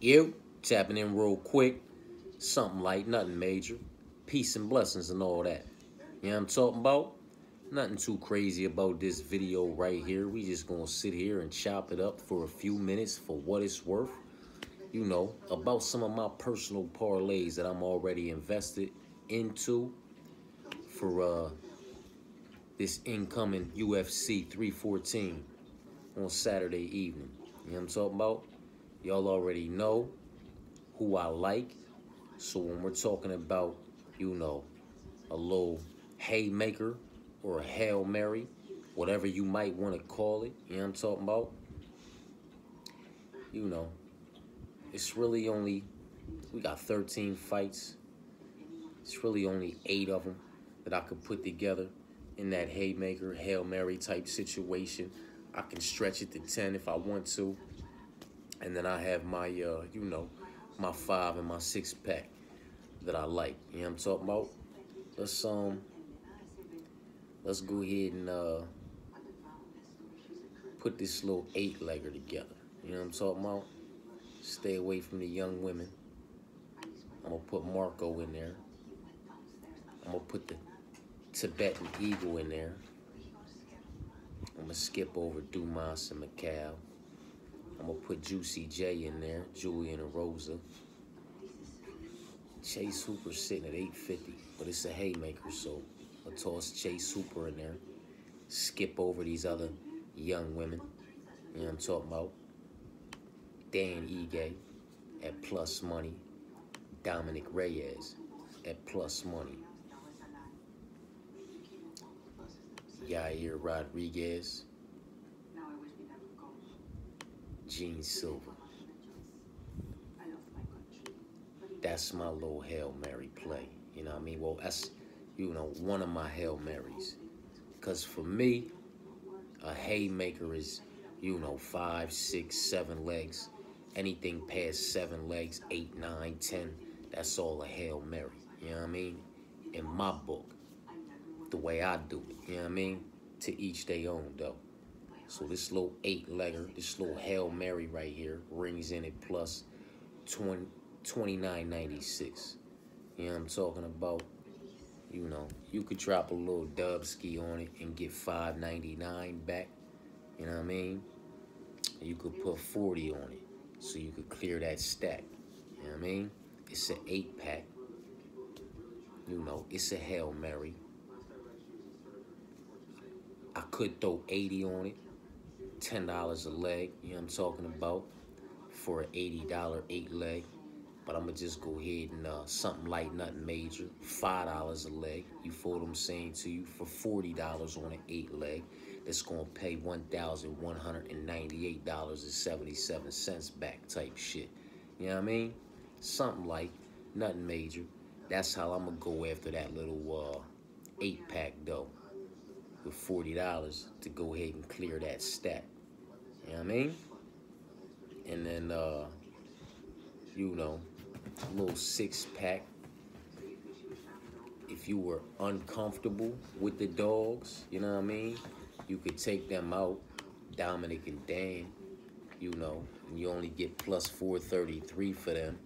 You tapping in real quick. Something light, nothing major. Peace and blessings and all that. You know what I'm talking about? Nothing too crazy about this video right here. We just gonna sit here and chop it up for a few minutes for what it's worth. You know, about some of my personal parlays that I'm already invested into for this incoming UFC 314 on Saturday evening. You know what I'm talking about? Y'all already know who I like. So when we're talking about, a little haymaker or a Hail Mary, whatever you might want to call it, you know what I'm talking about? You know, it's really only, we got 13 fights. It's really only 8 of them that I could put together in that haymaker, Hail Mary type situation. I can stretch it to 10 if I want to. And then I have my, my 5 and my 6 pack that I like. You know what I'm talking about? Let's go ahead and put this little 8-legger together. You know what I'm talking about? Stay away from the young women. I'm gonna put Marco in there. I'm gonna put the Tibetan Eagle in there. I'm gonna skip over Dumas and Macau. I'm gonna put Juicy J in there, Julian and Rosa. Chase Hooper sitting at 850, but it's a haymaker, so I'll toss Chase Hooper in there. Skip over these other young women. You know what I'm talking about? Dan Ige at plus money. Dominic Reyes at plus money. Yair Rodriguez. Gene Silva. That's my little Hail Mary play. You know what I mean? Well, that's, one of my Hail Marys. Because for me, a haymaker is, 5, 6, 7 legs. Anything past 7 legs, 8, 9, 10, that's all a Hail Mary. You know what I mean? In my book, the way I do it. You know what I mean? To each their own, though. So this little 8-legger, this little Hail Mary right here, rings in at plus 29.96. You know what I'm talking about? You could drop a little Dubski on it and get 5.99 back. You know what I mean? You could put 40 on it so you could clear that stack. You know what I mean? It's an 8-pack. It's a Hail Mary. I could throw 80 on it. $10 a leg, you know what I'm talking about, for an $80 8-leg. But I'm going to just go ahead and something light, nothing major. $5 a leg, you feel what I'm saying to you, for $40 on an 8-leg. That's going to pay $1,198.77 back type shit. You know what I mean? Something light, nothing major. That's how I'm going to go after that little 8-pack though. With $40 to go ahead and clear that stack. You know what I mean? And then, a little 6-pack. If you were uncomfortable with the dogs, you know what I mean? You could take them out, Dominic and Dan, and you only get plus 433 for them.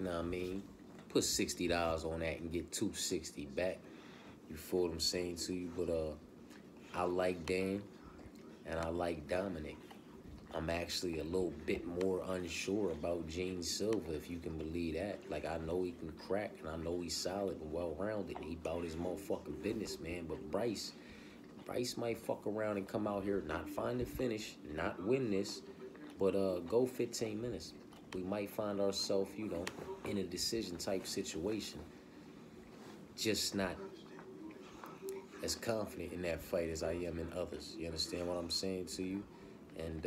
You know what I mean? Put $60 on that and get $260 back. You feel what I'm saying to you? But I like Dan and I like Dominic. I'm actually a little bit more unsure about Gene Silva, if you can believe that. Like, I know he can crack, and I know he's solid and well-rounded, and he about his motherfucking business, man. But Bryce might fuck around and come out here, not find the finish, not win this, but go 15 minutes. We might find ourselves, in a decision-type situation. Just not as confident in that fight as I am in others. You understand what I'm saying to you? And,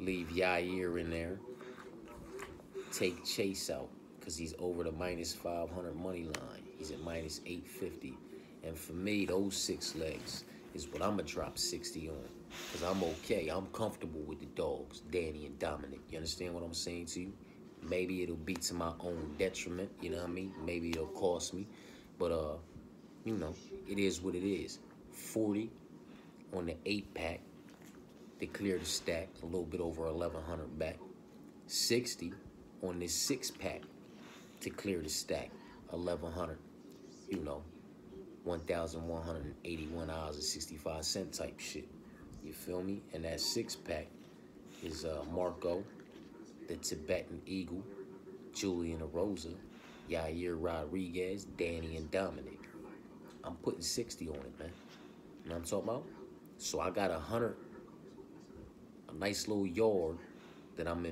leave Yair in there. Take Chase out because he's over the minus 500 money line. He's at minus 850. And for me, those 6 legs is what I'm going to drop 60 on. Because I'm okay. I'm comfortable with the dogs, Danny and Dominic. You understand what I'm saying to you? Maybe it'll be to my own detriment, you know what I mean? Maybe it'll cost me. But, it is what it is. 40 on the 8-pack. to clear the stack, a little bit over 1,100 back. 60 on this 6-pack to clear the stack, 1,100, you know, $1,181.65 type shit. You feel me? And that 6-pack is Marco, the Tibetan Eagle, Julian Erosa, Yair Rodriguez, Danny, and Dominic. I'm putting 60 on it, man. You know what I'm talking about? So I got 100, a nice little yard that I'm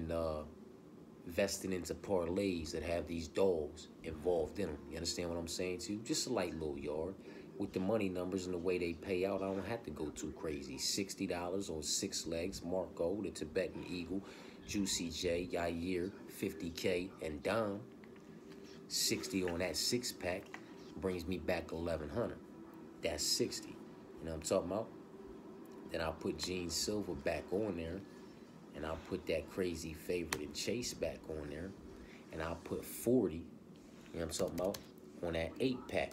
investing into parlays that have these dogs involved in them. You understand what I'm saying to you? Just a light little yard. With the money numbers and the way they pay out, I don't have to go too crazy. $60 on 6 legs, Marco, the Tibetan Eagle, Juicy J, Yair, 50K, and Dom. 60 on that 6-pack brings me back 1,100. That's 60. You know what I'm talking about? Then I'll put Gene Silver back on there. And I'll put that crazy favorite and Chase back on there. And I'll put 40, you know what I'm talking about, on that 8-pack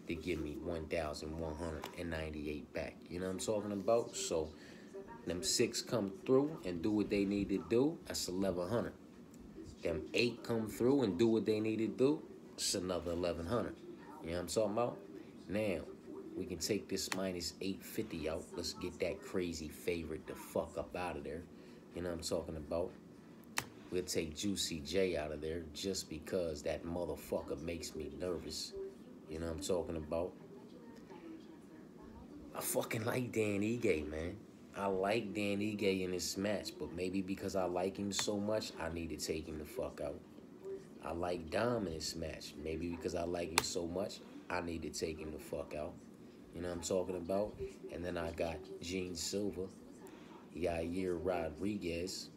to give me 1,198 back. You know what I'm talking about? So them 6 come through and do what they need to do, that's 1,100. Them 8 come through and do what they need to do, it's another 1,100. You know what I'm talking about? Now, we can take this minus 850 out. Let's get that crazy favorite the fuck up out of there. You know what I'm talking about? We'll take Juicy J out of there just because that motherfucker makes me nervous. You know what I'm talking about? I fucking like Dan Ige, man. I like Dan Ige in this match, but maybe because I like him so much, I need to take him the fuck out. I like Dom in this match. Maybe because I like him so much, I need to take him the fuck out. You know what I'm talking about? And then I got Gene Silver, Yair Rodriguez,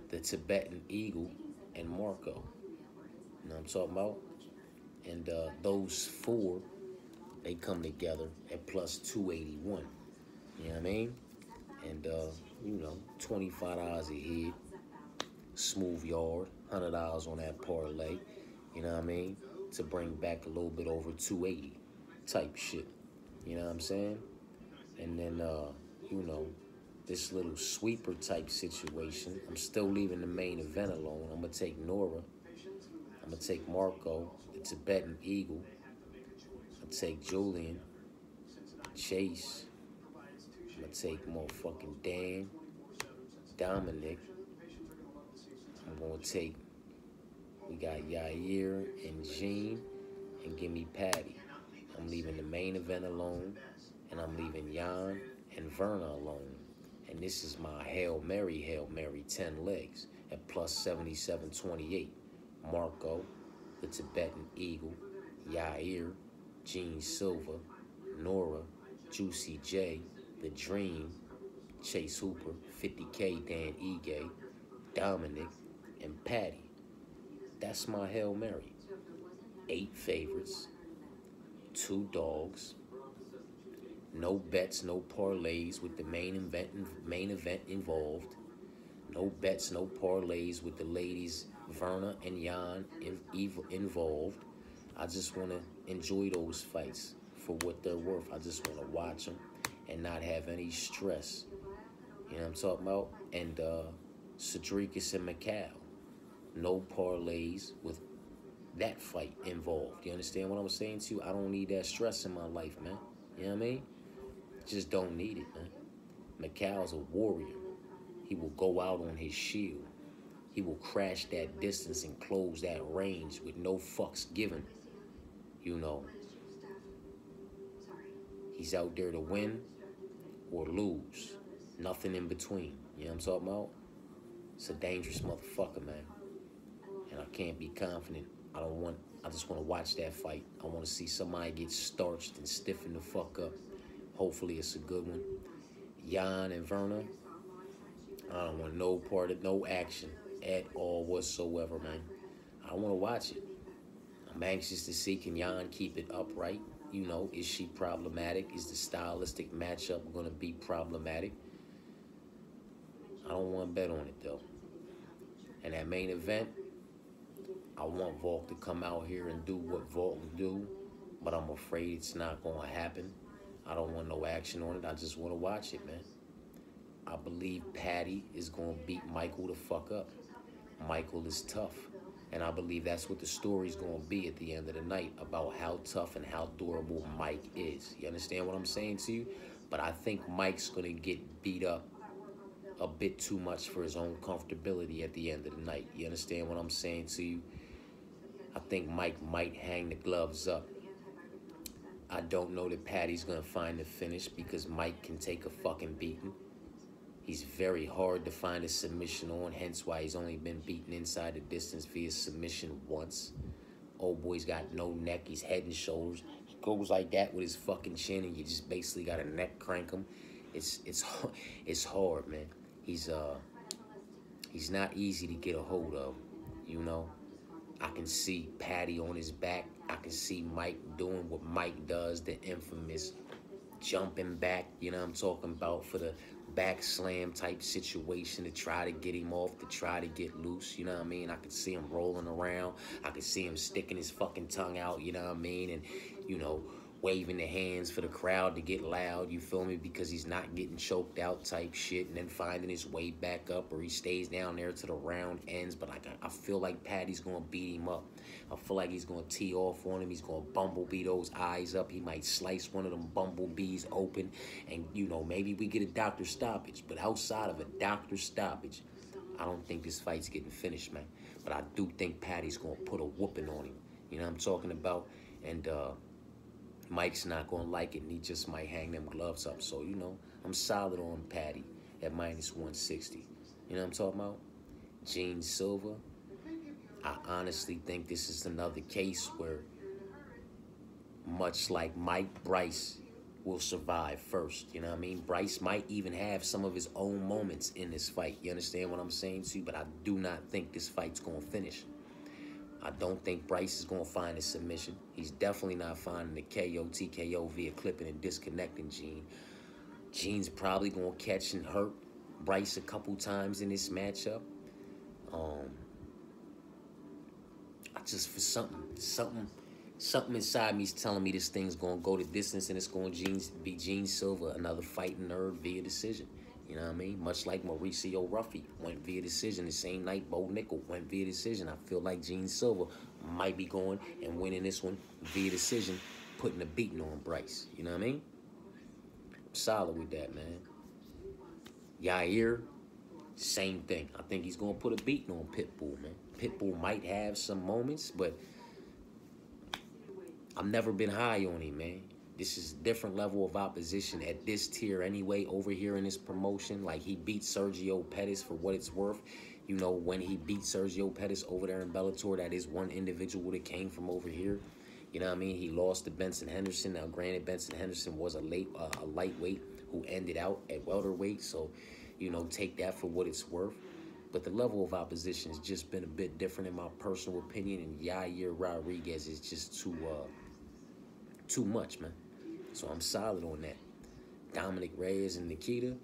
the Tibetan Eagle, and Marco. You know what I'm talking about? And those 4, they come together at plus 281. You know what I mean? And, you know, $25 a head, smooth yard, $100 on that parlay. You know what I mean? To bring back a little bit over 280 type shit. You know what I'm saying? And then, you know, this little sweeper type situation, I'm still leaving the main event alone. I'm going to take Nora. I'm going to take Marco, the Tibetan Eagle. I'm going to take Julian, Chase. I'm going to take motherfucking Dan, Dominic. I'm going to take, we got Yair and Gene, and give me Patty. I'm leaving the main event alone, and I'm leaving Jan and Verna alone. And this is my Hail Mary, 10 legs at plus 77.28. Marco, the Tibetan Eagle, Yair, Gene Silver, Nora, Juicy J, The Dream, Chase Hooper, 50K, Dan Ige, Dominic, and Patty. That's my Hail Mary. 8 favorites, 2 dogs, no bets, no parlays with the main event involved. No bets, no parlays with the ladies Verna and Jan involved. I just want to enjoy those fights for what they're worth. I just want to watch them and not have any stress. You know what I'm talking about? And Cedricus and Macau. No parlays with that fight involved. You understand what I'm saying to you? I don't need that stress in my life, man. You know what I mean? Just don't need it, man. Macau's a warrior. He will go out on his shield. He will crash that distance and close that range with no fucks given. You know. He's out there to win or lose. Nothing in between. You know what I'm talking about? It's a dangerous motherfucker, man. And I can't be confident. I just want to watch that fight. I want to see somebody get starched and stiffen the fuck up. Hopefully it's a good one. Jan and Verna, I don't want no part of, no action at all whatsoever, man. I want to watch it. I'm anxious to see, can Jan keep it upright? You know, is she problematic? Is the stylistic matchup going to be problematic? I don't want to bet on it, though. And that main event, I want Volk to come out here and do what Volk do, but I'm afraid it's not going to happen. I don't want no action on it. I just want to watch it, man. I believe Patty is going to beat Michael the fuck up. Michael is tough. And I believe that's what the story's going to be at the end of the night, about how tough and how durable Mike is. You understand what I'm saying to you? But I think Mike's going to get beat up a bit too much for his own comfortability at the end of the night. You understand what I'm saying to you? I think Mike might hang the gloves up. I don't know that Patty's going to find the finish because Mike can take a fucking beating. He's very hard to find a submission on, hence why he's only been beaten inside the distance via submission once. Old boy's got no neck, he's head and shoulders. He goes like that with his fucking chin, and you just basically got a neck crank him. It's hard, man. He's not easy to get a hold of, you know. I can see Patty on his back. I can see Mike doing what Mike does, the infamous jumping back, you know what I'm talking about, for the back slam type situation to try to get him off, to try to get loose, you know what I mean? I could see him rolling around. I could see him sticking his fucking tongue out, you know what I mean? And, you know, waving the hands for the crowd to get loud, you feel me? Because he's not getting choked out type shit, and then finding his way back up, or he stays down there to the round ends. But I feel like Patty's going to beat him up. I feel like he's going to tee off on him. He's going to bumblebee those eyes up. He might slice one of them bumblebees open. And, you know, maybe we get a doctor stoppage. But outside of a doctor stoppage, I don't think this fight's getting finished, man. But I do think Patty's going to put a whooping on him. You know what I'm talking about? And Mike's not going to like it, and he just might hang them gloves up. So, you know, I'm solid on Patty at -160. You know what I'm talking about? Gene Silva. I honestly think this is another case where, much like Mike, Bryce will survive first. You know what I mean? Bryce might even have some of his own moments in this fight. You understand what I'm saying to you? But I do not think this fight's going to finish. I don't think Bryce is going to find a submission. He's definitely not finding the KO, TKO via clipping and disconnecting Gene. Gene's probably going to catch and hurt Bryce a couple times in this matchup. I just, for something inside me is telling me this thing's going to go the distance, and it's going to be Gene Silva, another fighting nerd via decision. You know what I mean? Much like Mauricio Ruffy went via decision the same night Bo Nickel went via decision. I feel like Gene Silva might be going and winning this one via decision, putting a beating on Bryce. You know what I mean? I'm solid with that, man. Yair, same thing. I think he's going to put a beating on Pitbull, man. Pitbull might have some moments, but I've never been high on him, man. This is a different level of opposition at this tier anyway, over here in this promotion. Like, he beat Sergio Pettis, for what it's worth. You know, when he beat Sergio Pettis over there in Bellator, that is one individual that came from over here. You know what I mean? He lost to Benson Henderson. Now, granted, Benson Henderson was a lightweight who ended out at welterweight. So, you know, take that for what it's worth. But the level of opposition has just been a bit different in my personal opinion. And Yair Rodriguez is just too much, man. So I'm solid on that. Dominic Reyes and Nikita.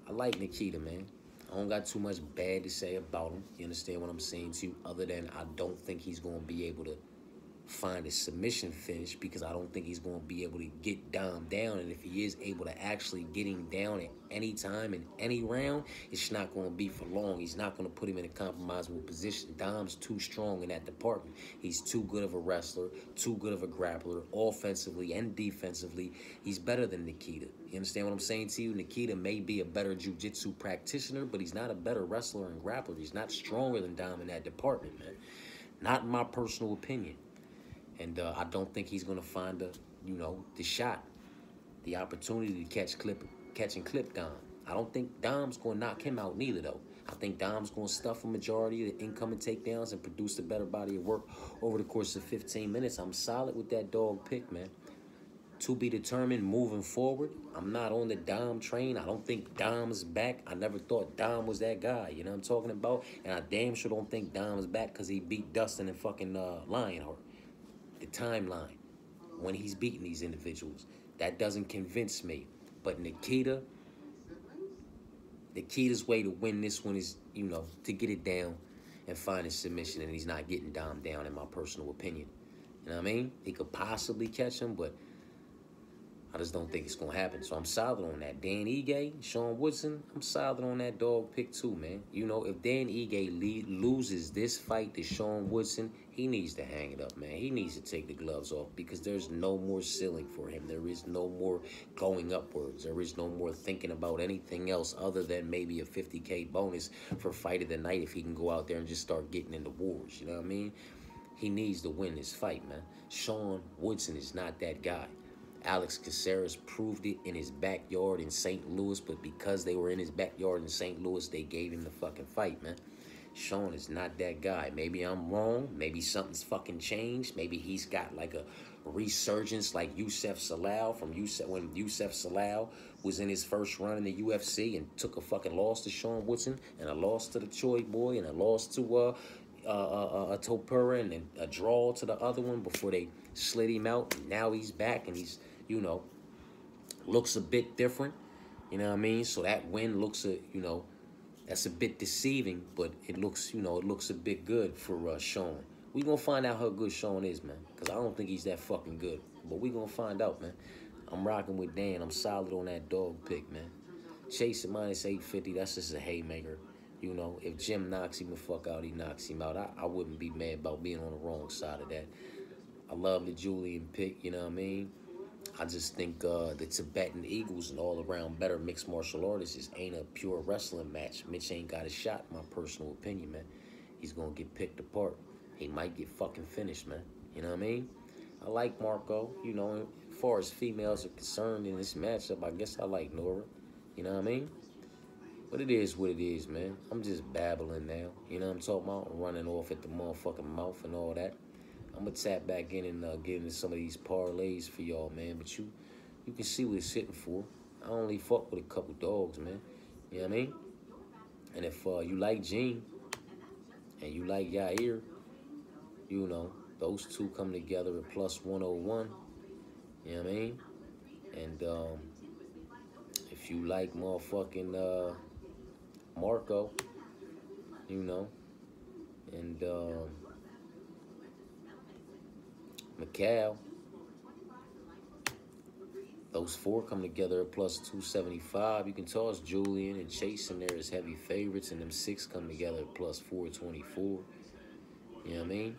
I like Nikita, man. I don't got too much bad to say about him. You understand what I'm saying to you? Other than I don't think he's going to be able to find a submission finish, because I don't think he's going to be able to get Dom down. And if he is able to actually get him down at any time in any round, it's not going to be for long. He's not going to put him in a compromisable position. Dom's too strong in that department. He's too good of a wrestler, too good of a grappler, offensively and defensively. He's better than Nikita. You understand what I'm saying to you? Nikita may be a better jiu-jitsu practitioner, but he's not a better wrestler and grappler. He's not stronger than Dom in that department, man. Not in my personal opinion. And I don't think he's going to find the shot, the opportunity to catch and clip Dom. I don't think Dom's going to knock him out neither, though. I think Dom's going to stuff a majority of the incoming takedowns and produce a better body of work over the course of 15 minutes. I'm solid with that dog pick, man. To be determined moving forward. I'm not on the Dom train. I don't think Dom's back. I never thought Dom was that guy. You know what I'm talking about? And I damn sure don't think Dom's back because he beat Dustin and fucking Lionheart. The timeline when he's beating these individuals, that doesn't convince me. But Nikita's way to win this one is, you know, to get it down and find a submission, and he's not getting Dom down, in my personal opinion. You know what I mean? He could possibly catch him, but I just don't think it's gonna happen. So I'm solid on that. Dan Ige, Sean Woodson, I'm solid on that dog pick too, man. You know, if Dan Ige loses this fight to Sean Woodson, he needs to hang it up, man. He needs to take the gloves off because there's no more ceiling for him. There is no more going upwards. There is no more thinking about anything else other than maybe a 50K bonus for fight of the night if he can go out there and just start getting into wars. You know what I mean? He needs to win this fight, man. Sean Woodson is not that guy. Alex Caceres proved it in his backyard in St. Louis, but because they were in his backyard in St. Louis, they gave him the fucking fight, man. Sean is not that guy. Maybe I'm wrong. Maybe something's fucking changed. Maybe he's got like a resurgence like Youssef Salal from when Youssef Salal was in his first run in the UFC and took a fucking loss to Sean Woodson and a loss to the Choi boy and a loss to Topura and then a draw to the other one before they slid him out. And now he's back and he's, you know, looks a bit different. You know what I mean? So that win looks, you know, that's a bit deceiving, but it looks, you know, it looks a bit good for Sean. We gonna find out how good Sean is, man, because I don't think he's that fucking good. But we gonna find out, man. I'm rocking with Dan. I'm solid on that dog pick, man. Chase at minus 850, that's just a haymaker. You know, if Jim knocks him the fuck out, he knocks him out. I wouldn't be mad about being on the wrong side of that. I love the Julian pick, you know what I mean? I just think the Tibetan Eagles and all-around better mixed martial artists just ain't a pure wrestling match. Mitch ain't got a shot, my personal opinion, man. He's going to get picked apart. He might get fucking finished, man. You know what I mean? I like Marco. You know, as far as females are concerned in this matchup, I guess I like Nora. You know what I mean? But it is what it is, man. I'm just babbling now. You know what I'm talking about? Running off at the motherfucking mouth and all that. I'm going to tap back in and get into some of these parlays for y'all, man. But you can see what it's hitting for. I only fuck with a couple dogs, man. You know what I mean? And if you like Gene and you like Yair, you know, those two come together at plus 101. You know what I mean? And if you like motherfucking Marco, you know, and Macau, those four come together at plus 275. You can toss Julian and Chase in there as heavy favorites, and them six come together at plus 424. You know what I mean?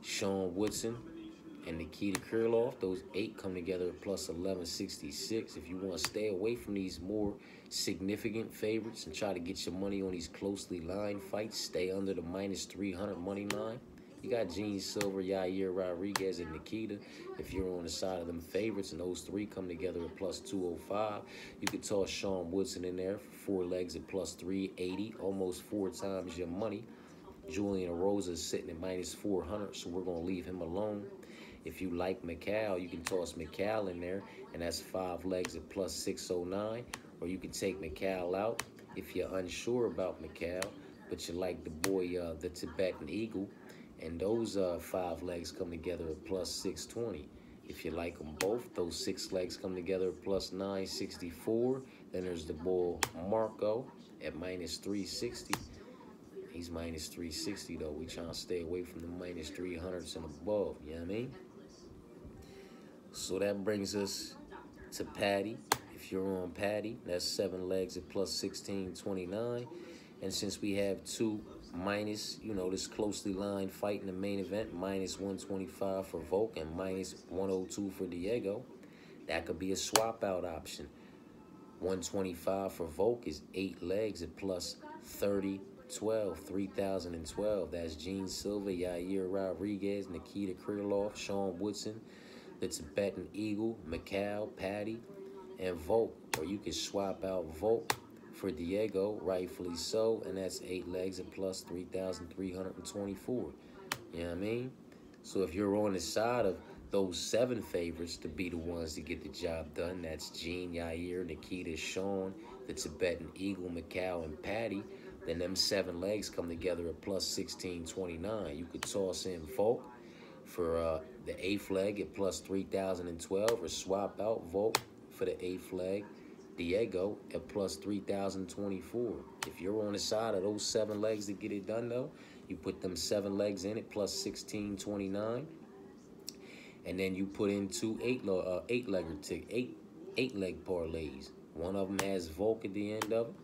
Sean Woodson and Nikita Krylov, those eight come together at plus 1166. If you want to stay away from these more significant favorites and try to get your money on these closely lined fights, stay under the minus 300 money line. You got Gene Silver, Yair Rodriguez, and Nikita. If you're on the side of them favorites and those three come together at plus 205, you could toss Sean Woodson in there for 4 legs at plus 380, almost 4 times your money. Julian Erosa is sitting at minus 400, so we're going to leave him alone. If you like Macau, you can toss Macau in there, and that's 5 legs at plus 609. Or you can take Macau out if you're unsure about Macau, but you like the boy, the Tibetan Eagle, and those 5 legs come together at plus 620. If you like them both, those 6 legs come together at plus 964. Then there's the bull Marco at minus 360. He's minus 360, though. We trying to stay away from the minus 300s and above, you know what I mean? So that brings us to Paddy. If you're on Paddy, that's 7 legs at plus 1629. And since we have 2 minus, you know, this closely lined fight in the main event, minus 125 for Volk and minus 102 for Diego, that could be a swap out option. 125 for Volk is 8 legs at plus 3012. That's Gene Silva, Yair Rodriguez, Nikita Krylov, Sean Woodson, the Tibetan Eagle, Macau, Paddy, and Volk. Or you can swap out Volk for Diego, rightfully so, and that's 8 legs at plus 3,324. You know what I mean? So if you're on the side of those 7 favorites to be the ones to get the job done, that's Gene, Yair, Nikita, Sean, the Tibetan Eagle, Macau, and Paddy, then them 7 legs come together at plus 1629. You could toss in Volk for the 8th leg at plus 3,012, or swap out Volk for the 8th leg, Diego, at plus 3,024. If you're on the side of those 7 legs to get it done, though, you put them 7 legs in at plus 1629. And then you put in two eight leg parlays. One of them has Volk at the end of it.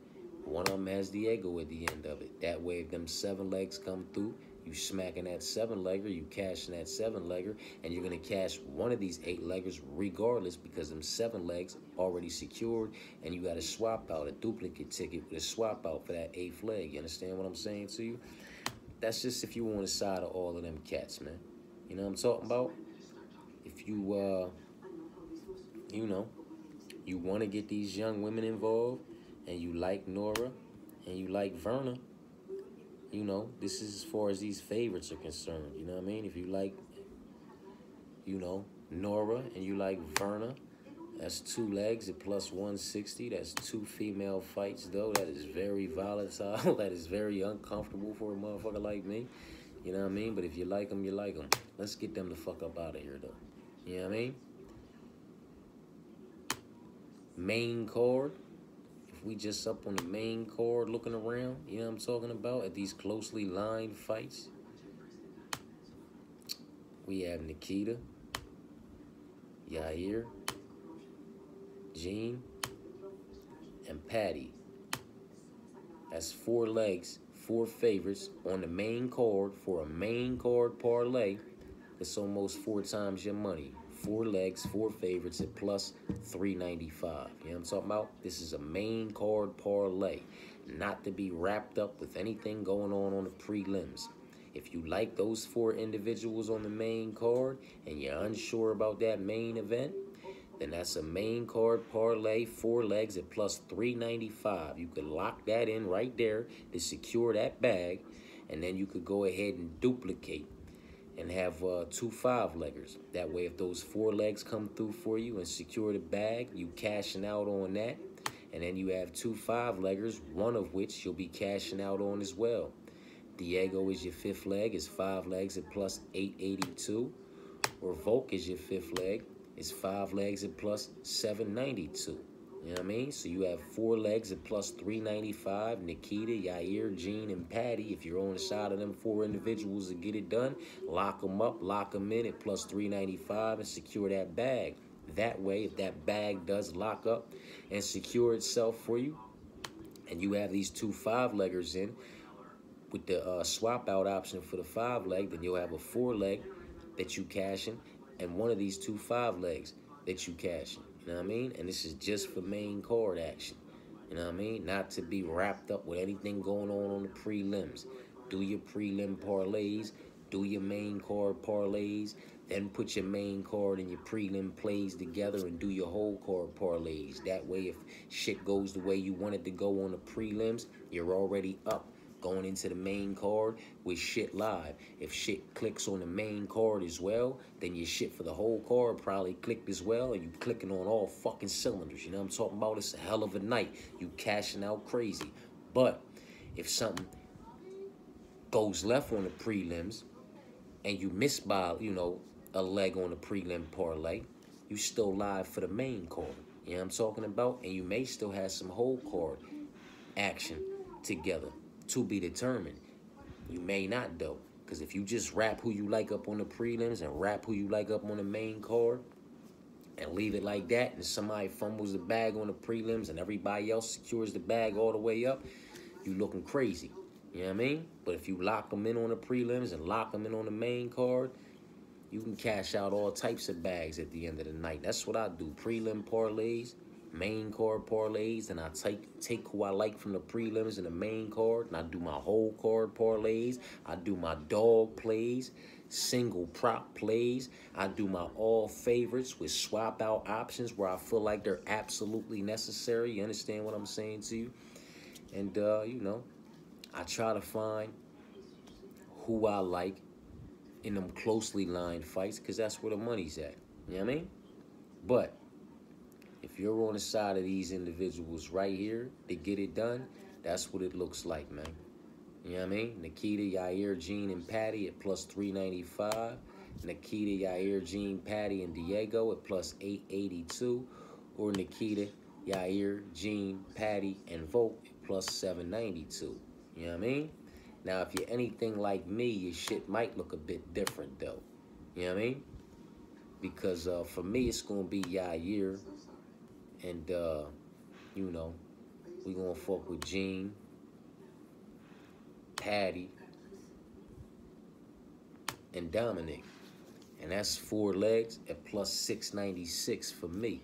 One of them has Diego at the end of it. That way, if them 7 legs come through, you smacking that 7-legger, you cashing that 7-legger, and you're gonna cash one of these 8-leggers regardless because them 7 legs already secured, and you got to swap out a duplicate ticket with a swap out for that 8th leg. You understand what I'm saying to you? That's just if you on the side of all of them cats, man. You know what I'm talking about? If you you know, you want to get these young women involved, and you like Nora, and you like Verna, you know, this is as far as these favorites are concerned. You know what I mean? If you like, you know, Nora and you like Verna, that's 2 legs at plus 160. That's 2 female fights, though. That is very volatile. That is very uncomfortable for a motherfucker like me. You know what I mean? But if you like them, you like them. Let's get them the fuck up out of here, though. You know what I mean? Main card. If we just up on the main card looking around, you know what I'm talking about? At these closely lined fights. We have Nikita, Yair, Jean, and Patty. That's 4 legs, 4 favorites on the main card for a main card parlay. It's almost 4 times your money. 4 legs, 4 favorites at plus 395. You know what I'm talking about? This is a main card parlay, not to be wrapped up with anything going on the prelims. If you like those 4 individuals on the main card and you're unsure about that main event, then that's a main card parlay, 4 legs at plus 395. You could lock that in right there to secure that bag, and then you could go ahead and duplicate and have 2 5-leggers. That way, if those 4 legs come through for you and secure the bag, you cashing out on that. And then you have 2 5-leggers, one of which you'll be cashing out on as well. Diego is your 5th leg, is 5 legs at plus 882. Or Volk is your 5th leg, is 5 legs at plus 792. You know what I mean? So you have 4 legs at plus 395. Nikita, Yair, Jean, and Patty. If you're on the side of them 4 individuals to get it done, lock them up, lock them in at plus 395 and secure that bag. That way, if that bag does lock up and secure itself for you, and you have these 2 5-leggers in with the swap out option for the 5-leg, then you'll have a 4-leg that you cash in and one of these 2 5-legs that you cash in. You know what I mean? And this is just for main card action. You know what I mean? Not to be wrapped up with anything going on the prelims. Do your prelim parlays. Do your main card parlays. Then put your main card and your prelim plays together and do your whole card parlays. That way, if shit goes the way you want it to go on the prelims, you're already up going into the main card with shit live. If shit clicks on the main card as well, then your shit for the whole card probably clicked as well, and you clicking on all fucking cylinders. You know what I'm talking about? It's a hell of a night. You cashing out crazy. But if something goes left on the prelims and you miss by, you know, a leg on the prelim parlay, you still live for the main card. You know what I'm talking about? And you may still have some whole card action together. To be determined. You may not, though, because if you just wrap who you like up on the prelims and wrap who you like up on the main card and leave it like that, and somebody fumbles the bag on the prelims and everybody else secures the bag all the way up, you looking crazy. You know what I mean? But if you lock them in on the prelims and lock them in on the main card, you can cash out all types of bags at the end of the night. That's what I do. Prelim parlays, main card parlays, and I take who I like from the prelims and the main card, and I do my whole card parlays. I do my dog plays, single prop plays. I do my all favorites with swap out options where I feel like they're absolutely necessary. You understand what I'm saying to you? And, you know, I try to find who I like in them closely lined fights because that's where the money's at. You know what I mean? But if you're on the side of these individuals right here to get it done, that's what it looks like, man. You know what I mean? Nikita, Yair, Jean, and Patty at plus 395. Nikita, Yair, Jean, Patty, and Diego at plus 882. Or Nikita, Yair, Jean, Patty, and Volk at plus 792. You know what I mean? Now, if you're anything like me, your shit might look a bit different, though. You know what I mean? because for me it's gonna be Yair, and you know, we gonna fuck with Gene, Patty, and Dominic, and that's 4 legs at plus 696 for me.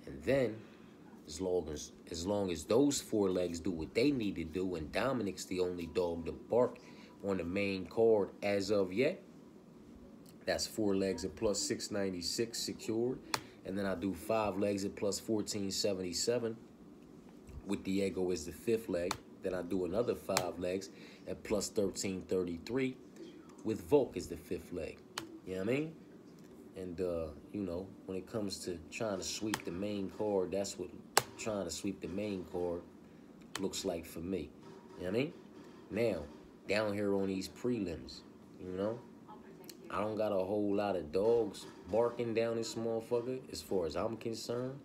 And then, as long as those 4 legs do what they need to do, and Dominic's the only dog to bark on the main card as of yet, that's 4 legs at plus 696 secured. And then I do 5 legs at plus 1477 with Diego as the 5th leg. Then I do another 5 legs at plus 1333 with Volk as the 5th leg. You know what I mean? And, you know, when it comes to trying to sweep the main card, that's what trying to sweep the main card looks like for me. You know what I mean? Now, down here on these prelims, you know, I don't got a whole lot of dogs barking down this motherfucker as far as I'm concerned,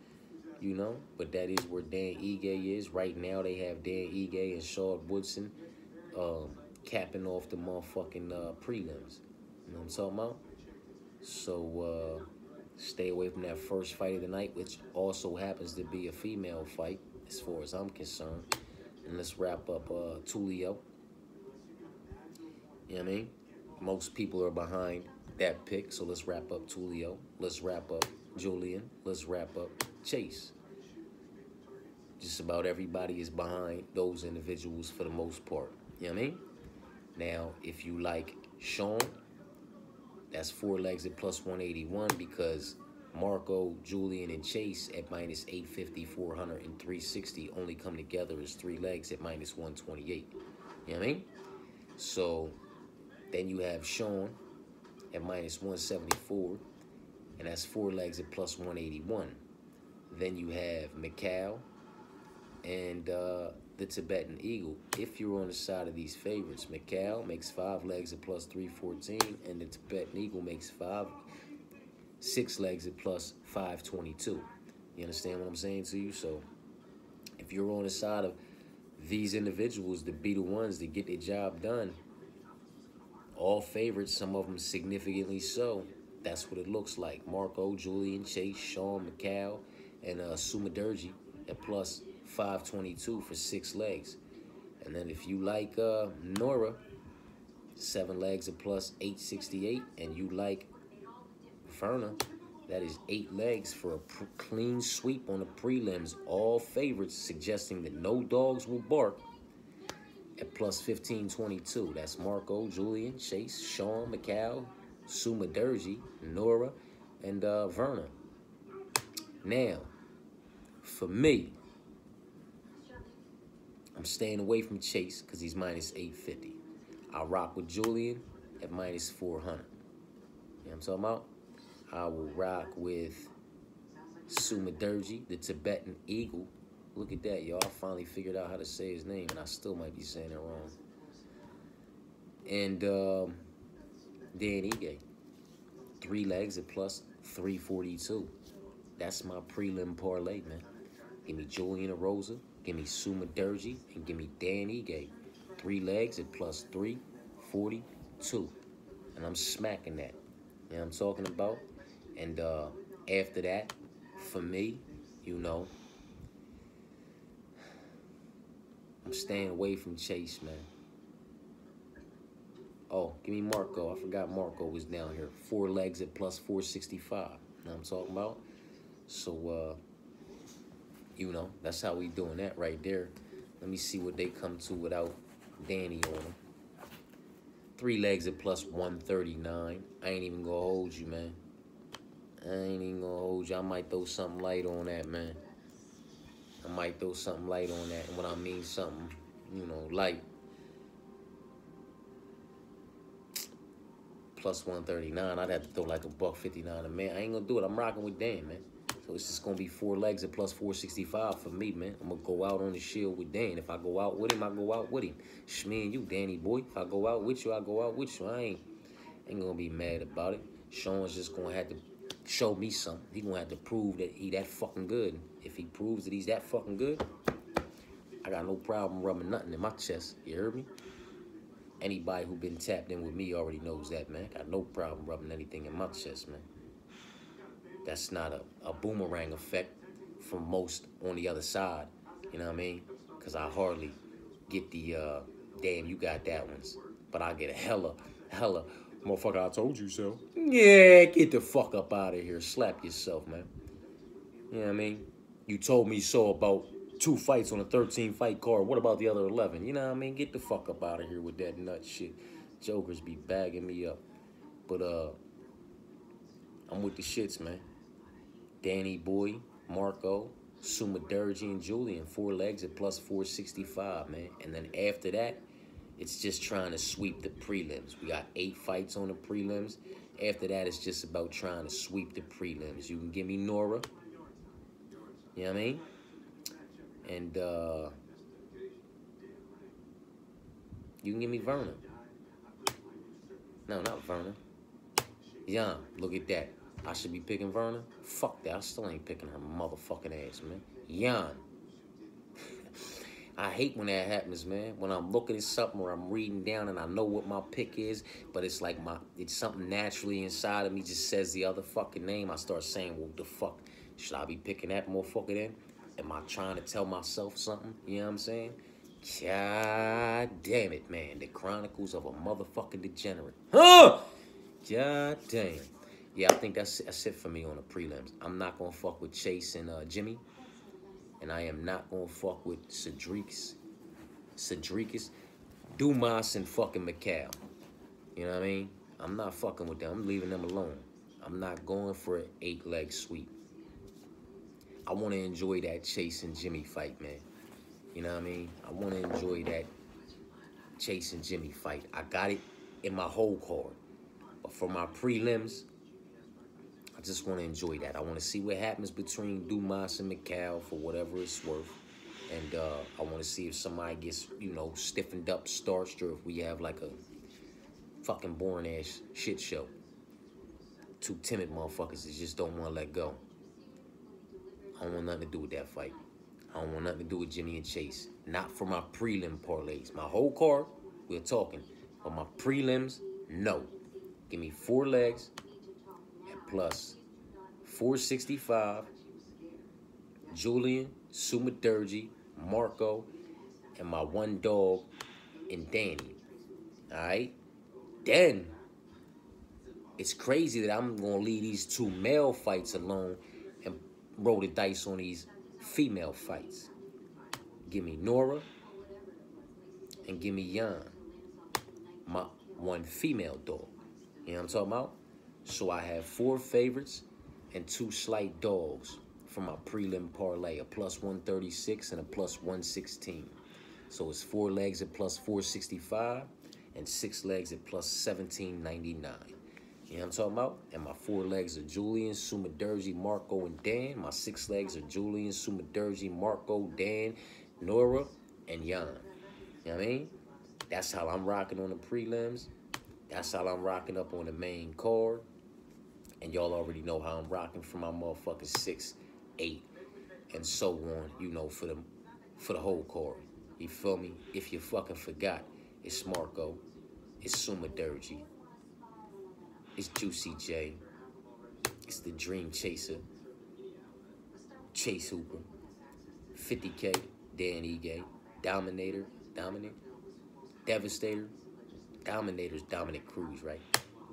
you know, but that is where Dan Ige is. Right now, they have Dan Ige and Shaw Woodson capping off the motherfucking prelims. You know what I'm talking about? So, stay away from that first fight of the night, which also happens to be a female fight, as far as I'm concerned. And let's wrap up Tulio. You know what I mean? Most people are behind that pick, so let's wrap up Tulio. Let's wrap up Julian. Let's wrap up Chase. Just about everybody is behind those individuals for the most part. You know what I mean? Now, if you like Sean, that's 4 legs at plus 181 because Marco, Julian, and Chase at minus 850, 400, and 360 only come together as 3 legs at minus 128. You know what I mean? So then you have Sean at minus 174, and that's 4 legs at plus 181. Then you have Macau and the Tibetan Eagle. If you're on the side of these favorites, Macau makes 5 legs at plus 314, and the Tibetan Eagle makes 6 legs at plus 522. You understand what I'm saying to you? So if you're on the side of these individuals to be the ones to get their job done, all favorites, some of them significantly so, that's what it looks like. Marco, Julian, Chase, Sean, Macau, and Sumadurgi at plus 522 for 6 legs. And then if you like Nora, 7 legs at plus 868, and you like Verna, that is 8 legs for a clean sweep on the prelims. All favorites suggesting that no dogs will bark at plus 1522. That's Marco, Julian, Chase, Sean, Macau, Sumadurgi, Nora, and Verna. Now, for me, I'm staying away from Chase because he's minus 850. I'll rock with Julian at minus 400. You know what I'm talking about? I will rock with Sumadurgi, the Tibetan Eagle. Look at that, y'all. I finally figured out how to say his name, and I still might be saying it wrong. And Dan Ige, 3 legs at plus 342. That's my prelim parlay, man. Give me Julian Erosa, give me Sumadurgi, and give me Dan Ige. 3 legs at plus 342. And I'm smacking that. You know what I'm talking about? And after that, for me, you know, I'm staying away from Chase, man. Oh, give me Marco. I forgot Marco was down here. 4 legs at plus 465. You know what I'm talking about? So, you know, that's how we doing that right there. Let me see what they come to without Danny on them. 3 legs at plus 139. I ain't even gonna hold you, man. I ain't even gonna hold you. I might throw something light on that, man. I might throw something light on that. And when I mean something, you know, light, plus 139, I'd have to throw like a $159 a man. I ain't gonna do it. I'm rocking with Dan, man. So it's just gonna be 4 legs at plus 465 for me, man. I'm gonna go out on the shield with Dan. If I go out with him, I go out with him. Shmee and you, Danny boy. If I go out with you, I go out with you. I ain't gonna be mad about it. Sean's just gonna have to show me something. He gonna have to prove that he that fucking good. If he proves that he's that fucking good, I got no problem rubbing nothing in my chest. You heard me? Anybody who been tapped in with me already knows that, man. Got no problem rubbing anything in my chest, man. That's not a boomerang effect from most on the other side. You know what I mean? Because I hardly get the, damn, you got that ones. But I get a hella, motherfucker, I told you so. Yeah, get the fuck up out of here. Slap yourself, man. You know what I mean? You told me so about 2 fights on a 13-fight card. What about the other 11? You know what I mean? Get the fuck up out of here with that nut shit. Jokers be bagging me up. But, I'm with the shits, man. Danny Boy, Marco, Sumadurgi, and Julian. 4 legs at plus 465, man. And then after that, it's just trying to sweep the prelims. We got 8 fights on the prelims. After that, it's just about trying to sweep the prelims. You can give me Nora. You know what I mean? And you can give me Verna. No, not Verna. Jan, look at that. I should be picking Verna? Fuck that. I still ain't picking her motherfucking ass, man. Jan. I hate when that happens, man. When I'm looking at something or I'm reading down and I know what my pick is, but it's like it's something naturally inside of me just says the other fucking name. I start saying, well, the fuck? Should I be picking that motherfucker then? Am I trying to tell myself something? You know what I'm saying? God damn it, man. The Chronicles of a motherfucking Degenerate. Huh? God damn. Yeah, I think that's it for me on the prelims. I'm not going to fuck with Chase and Jimmy. And I am not going to fuck with Cedricus, Dumas, and fucking McCall. You know what I mean? I'm not fucking with them. I'm leaving them alone. I'm not going for an 8-leg sweep. I want to enjoy that Chase and Jimmy fight, man. You know what I mean? I want to enjoy that Chase and Jimmy fight. I got it in my whole card. But for my prelims, I just want to enjoy that. I want to see what happens between Dumas and McCall for whatever it's worth. And I want to see if somebody gets, you know, stiffened up, starched, or if we have like a fucking boring-ass shit show. 2 timid motherfuckers that just don't want to let go. I don't want nothing to do with that fight. I don't want nothing to do with Jimmy and Chase. Not for my prelim parlays. My whole card, we're talking. But my prelims, no. Give me 4 legs at plus 465. Julian, Sumadurgi, Marco, and my 1 dog in Danny. All right? Then, it's crazy that I'm going to leave these 2 male fights alone and roll the dice on these female fights. Give me Nora and give me Jan, my 1 female dog. You know what I'm talking about? So I have 4 favorites and 2 slight dogs for my prelim parlay, a plus 136 and a plus 116. So it's 4 legs at plus 465 and 6 legs at plus 1799. You know what I'm talking about? And my 4 legs are Julian, Sumadurgi, Marco, and Dan. My 6 legs are Julian, Sumadurgi, Marco, Dan, Nora, and Jan. You know what I mean? That's how I'm rocking on the prelims. That's how I'm rocking up on the main card. And y'all already know how I'm rocking for my motherfucking 6, 8, and so on, you know, for the whole card. You feel me? If you fucking forgot, it's Marco, it's Sumadurgi, it's Juicy J, it's the Dream Chaser, Chase Hooper, 50K, Dan Ige, Dominator, Devastator. Dominator's Dominic Cruz, right?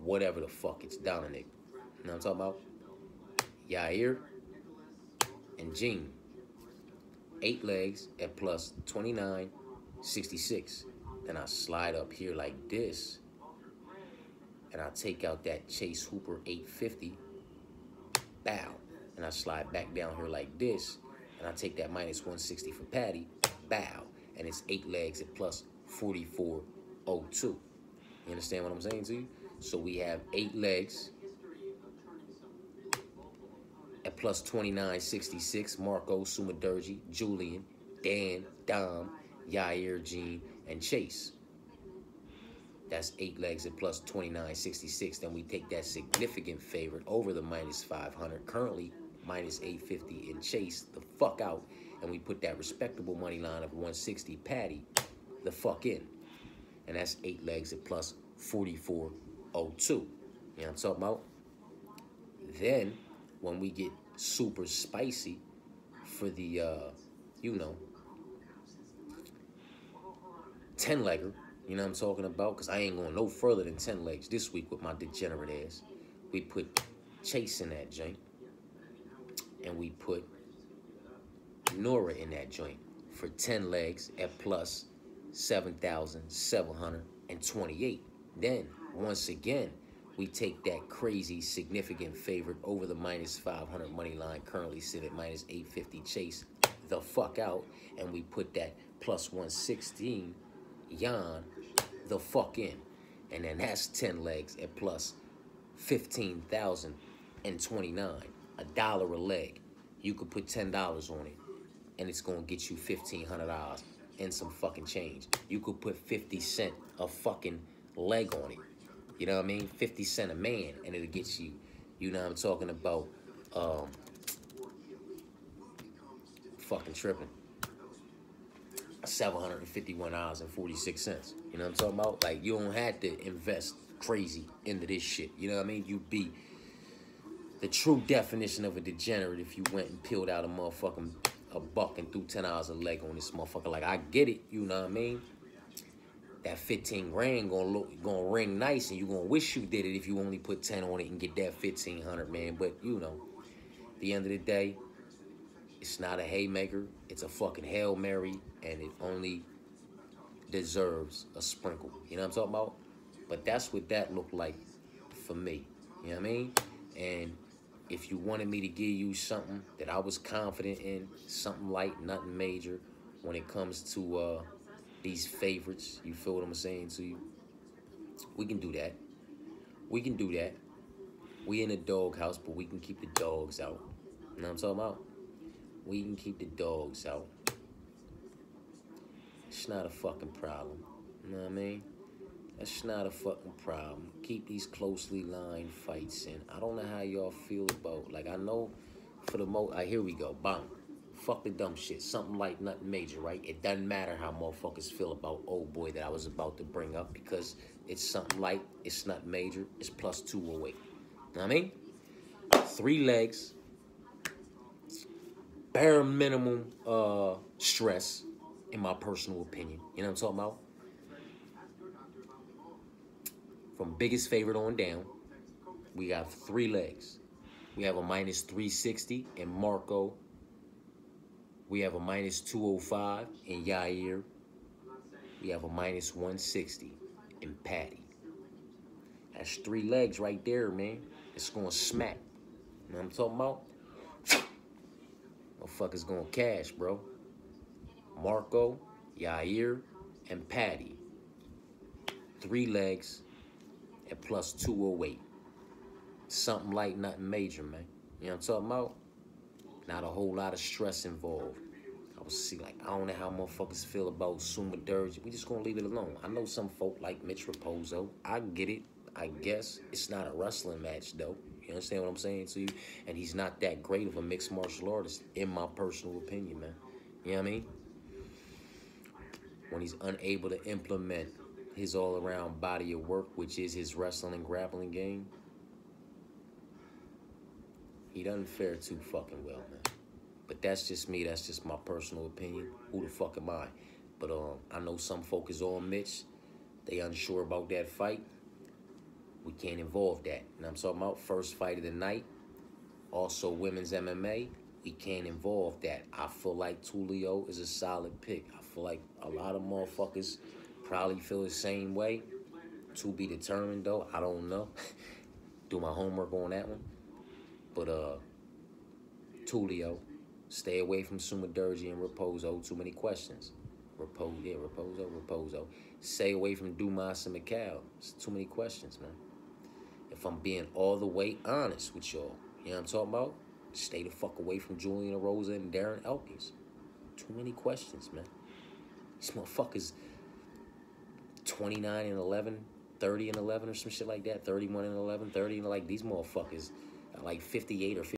Whatever the fuck, it's Dominic. You know what I'm talking about? Yair and Gene. 8 legs at plus 29.66. Then I slide up here like this. And I take out that Chase Hooper 850. Bow. And I slide back down here like this. And I take that minus 160 for Patty. Bow. And it's 8 legs at plus 44.02. You understand what I'm saying to you? So we have 8 legs at plus 29.66. Marco, Sumadurgi, Julian, Dan, Dom, Yair, Gene, and Chase. That's 8 legs at plus 29.66. Then we take that significant favorite over the minus 500. Currently, minus 850 in Chase the fuck out. And we put that respectable money line of 160 Patty the fuck in. And that's 8 legs at plus 44.02. You know what I'm talking about? Then when we get super spicy for the, you know, 10-legger, you know what I'm talking about? Because I ain't going no further than 10 legs this week with my degenerate ass. We put Chase in that joint, and we put Nora in that joint for 10 legs at plus 7,728. Then, once again, we take that crazy significant favorite over the minus 500 money line, currently sit at minus 850 Chase, the fuck out, and we put that plus 116 Yan the fuck in. And then that's 10 legs at plus 15,029, $1 a leg. You could put $10 on it, and it's gonna get you $1,500 and some fucking change. You could put 50 cents a fucking leg on it. You know what I mean? 50 cents a man, and it'll get you, you know what I'm talking about, fucking tripping. $751.46. You know what I'm talking about? Like, you don't have to invest crazy into this shit. You know what I mean? You'd be the true definition of a degenerate if you went and peeled out a motherfucking buck and threw $10 a leg on this motherfucker. Like, I get it, you know what I mean? That 15 grand gonna ring nice, and you gonna wish you did it if you only put 10 on it and get that 1,500, man. But, you know, at the end of the day, it's not a haymaker. It's a fucking Hail Mary, and it only deserves a sprinkle. You know what I'm talking about? But that's what that looked like for me. You know what I mean? And if you wanted me to give you something that I was confident in, something light, nothing major, when it comes to these favorites, you feel what I'm saying to you? We can do that. We can do that. We in the doghouse, but we can keep the dogs out. You know what I'm talking about? We can keep the dogs out. It's not a fucking problem. You know what I mean? That's not a fucking problem. Keep these closely lined fights in. I don't know how y'all feel about, like, I know for the most, here we go, bang. Fuck the dumb shit. Something like nothing major, right? It doesn't matter how motherfuckers feel about old boy that I was about to bring up, because it's something like, it's not major, it's plus 208. You know what I mean? 3 legs. Bare minimum stress, in my personal opinion. You know what I'm talking about? From biggest favorite on down, we got 3 legs. We have a minus 360 in Marco. We have a minus 205 in Yair. We have a minus 160 in Patty. That's 3 legs right there, man. It's gonna smack. You know what I'm talking about? Motherfuckers gonna cash, bro. Marco, Yair, and Patty. 3 legs at plus 208. Something like nothing major, man. You know what I'm talking about? Not a whole lot of stress involved. I was see, like, I don't know how motherfuckers feel about Suma Durge. We just gonna leave it alone. I know some folk like Mitch Raposo. I get it. I guess it's not a wrestling match, though. You understand what I'm saying to you? And he's not that great of a mixed martial artist, in my personal opinion, man. You know what I mean? When he's unable to implement his all-around body of work, which is his wrestling and grappling game, he doesn't fare too fucking well, man. But that's just me. That's just my personal opinion. Who the fuck am I? But I know some folk is on Mitch. They unsure about that fight. We can't involve that. And I'm talking about first fight of the night. Also women's MMA. We can't involve that. I feel like Tulio is a solid pick. I feel like a lot of motherfuckers probably feel the same way. To be determined, though. I don't know. Do my homework on that one. But Tulio, stay away from Suma Durge and Raposo. Too many questions. Raposo. Stay away from Dumas and McCall. It's too many questions, man. If I'm being all the way honest with y'all, you know what I'm talking about? Stay the fuck away from Julian Rosa and Darren Elkins. Too many questions, man. These motherfuckers 29 and 11, 30 and 11 or some shit like that. 31 and 11, 30 and like these motherfuckers are like 58 or 50.